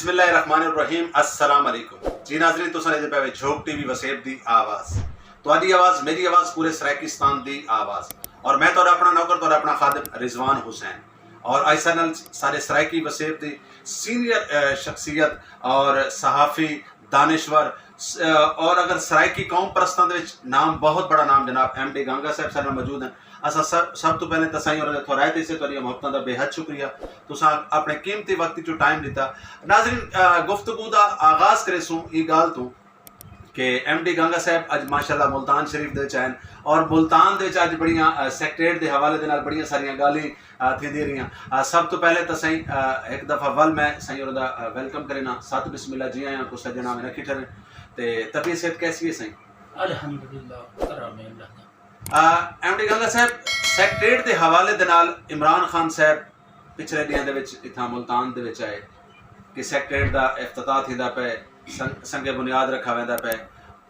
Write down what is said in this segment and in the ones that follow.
बिस्मिल्लाहिर्रहमानिर्रहीम अस्सलाम वालेकुम जी नाज़रीन तुसां दे पे झोक टीवी वसेब दी आवाज़ तुहाडी आवाज़ मेरी आवाज़ पूरे सराकिस्तान दी आवाज़ और मैं तुहाडा अपना नौकर तुहाडा अपना खादिम रिजवान हुसैन और ऐसा नल सारे सराकी वसेब दी सीनियर शख्सियत और सहाफ़ी दानिश्वर और अगर सराइकी कौम परस्तां दे विच नाम बहुत बड़ा नाम जनाब MD गंगा साहब सारे मौजूद हैं। असा सब तो पहले तसाई और थोरायत से तुहाडी मोहब्बतां दा बेहद शुक्रिया तुसां अपने कीमती वक्त चो टाइम दिता। नाज़रीन गुफ्तगू दा आगाज़ करे सूं ई गाल तो कि MD गंगा साहब अज माशाअल्लाह मुल्तान शरीफ दे चैन और मुल्तान दे अज बड़ियां सैक्रेट दे हवाले दे नाल बड़ियां सारियां गाली थी रही। सब तो पहले तो सही एक दफ़ा वल मैं सही और वेलकम करेना साथ बिस्मिल्लाह जी आया कुछ सजना में रखी ठहरे ते तबीयत सेहत कैसी है सही अल्हम्दुलिल्लाह MD गंगा साहब सैक्रेट के हवाले दे नाल इमरान खान साहब पिछले दिनों दे विच इत्थां मुल्तान दे विच आए कि सैक्रेट दा इफ्तिताह थींदा पे संगे बुनियाद रखा वेंदा पे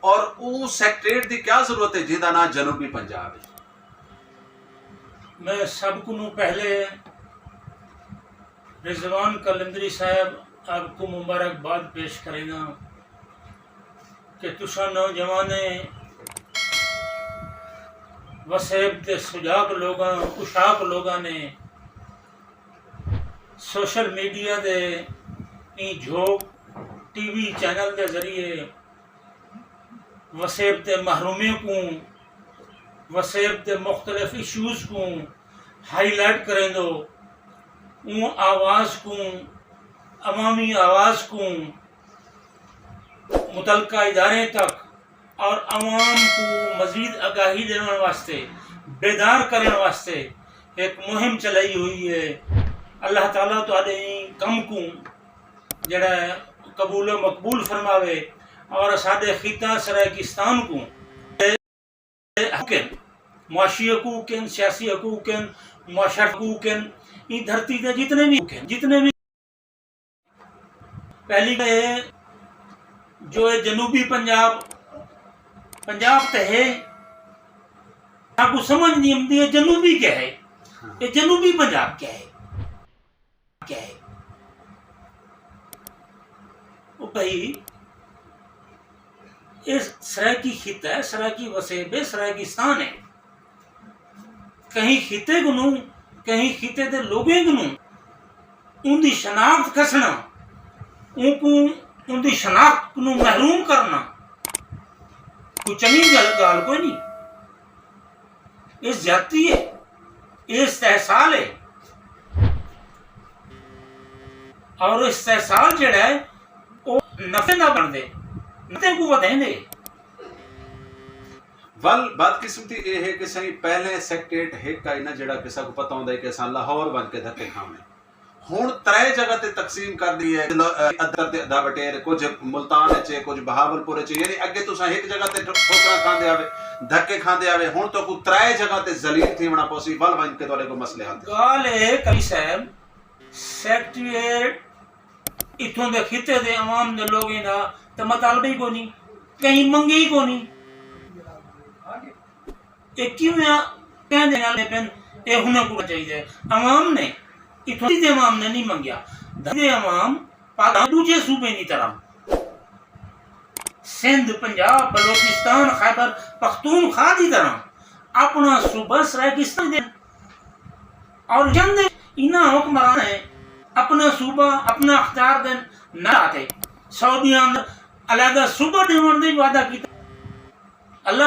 और वो सैक्रेट दी क्या जरूरत है जिंदा ना जनूबी पंजाब है। मैं सब को पहले रिजवान कलंदरी साहब आपको मुबारकबाद पेश करेगा कि तुसा नौजवाने वसेब के सुजाग लोगां कुशाक लोगां ने सोशल मीडिया दे झोक टीवी चैनल के जरिए वसेब के महरूमियों को वसेब के मुख्तलिफ इशूज़ को हाईलाइट करें दो उन आवाज़ को अवामी आवाज़ को मुतलका इदारे तक और आवाम को मज़ीद आगाही देने वास्ते बेदार करने वास्ते एक मुहिम चलाई हुई है। अल्लाह ताला तुहाडे कम को जड़ा कबूल मकबूल फरमावे और साडे खिता सराकिस्तान को मुआशी हकूक सियासी हकूक मुआशर हकूक ये धरती के जितने भी पहली जो है जनूबी पंजाब तो है आपको समझ नहीं आती है जनूबी क्या है ये जनूबी पंजाब क्या है वो भाई इस सराकी खिता है सराकी वसेब है सराकिस्तान है कहीं खिते को कहीं खिते दे लोगों को उनकी शनाख्त कसना उनको उनकी शनाख्त को महरूम करना कोई चंगी गाल कोई नहीं। ये ज्यादती है ये इस्तेहसाल है और इस्तेहसाल जड़ा है वो नफे ना बन दे नफे को बदेंगे। वल बदकिस्मती ये है कि सही पहले सैक्रेट हिक आई ना जड़ा किसा को पता होंदा है कि असां लाहौर बन के धक्के खाने हुण त्रै जगह ते तकसीम कर दी है अदर ते दा बटेर कुछ मुल्तान च कुछ बहावलपुर च यानी अगे तुसा एक जगह ते ठोकरा खांदे आवे धक्के खांदे आवे हुण तो को त्रै जगह ते जलील थी होना पॉसी वल बन के तोले को मसले हल गाल है कली साहब सेक्रेट इथों दे खिते दे आवाम दे लोगों दा ते मतलब ही कोनी कहीं मंगे ही कोनी ये क्यों कहने वाले पेन ये होना को चाहिए आवाम ने इथों दे आवाम ने नहीं मंगया दे आवाम पाकिस्तान दूसरे सूबे की तरह सिंध पंजाब बलोचिस्तान खैबर पख्तूनख्वा की तरह अपना सूबा सराकिस्तान दे और जंद इना हुक्मरान है अपना सूबा अपना अख्तियार देन न आते सऊदी अंदर अलग सूबा देवन दे वादा किया अल्लाह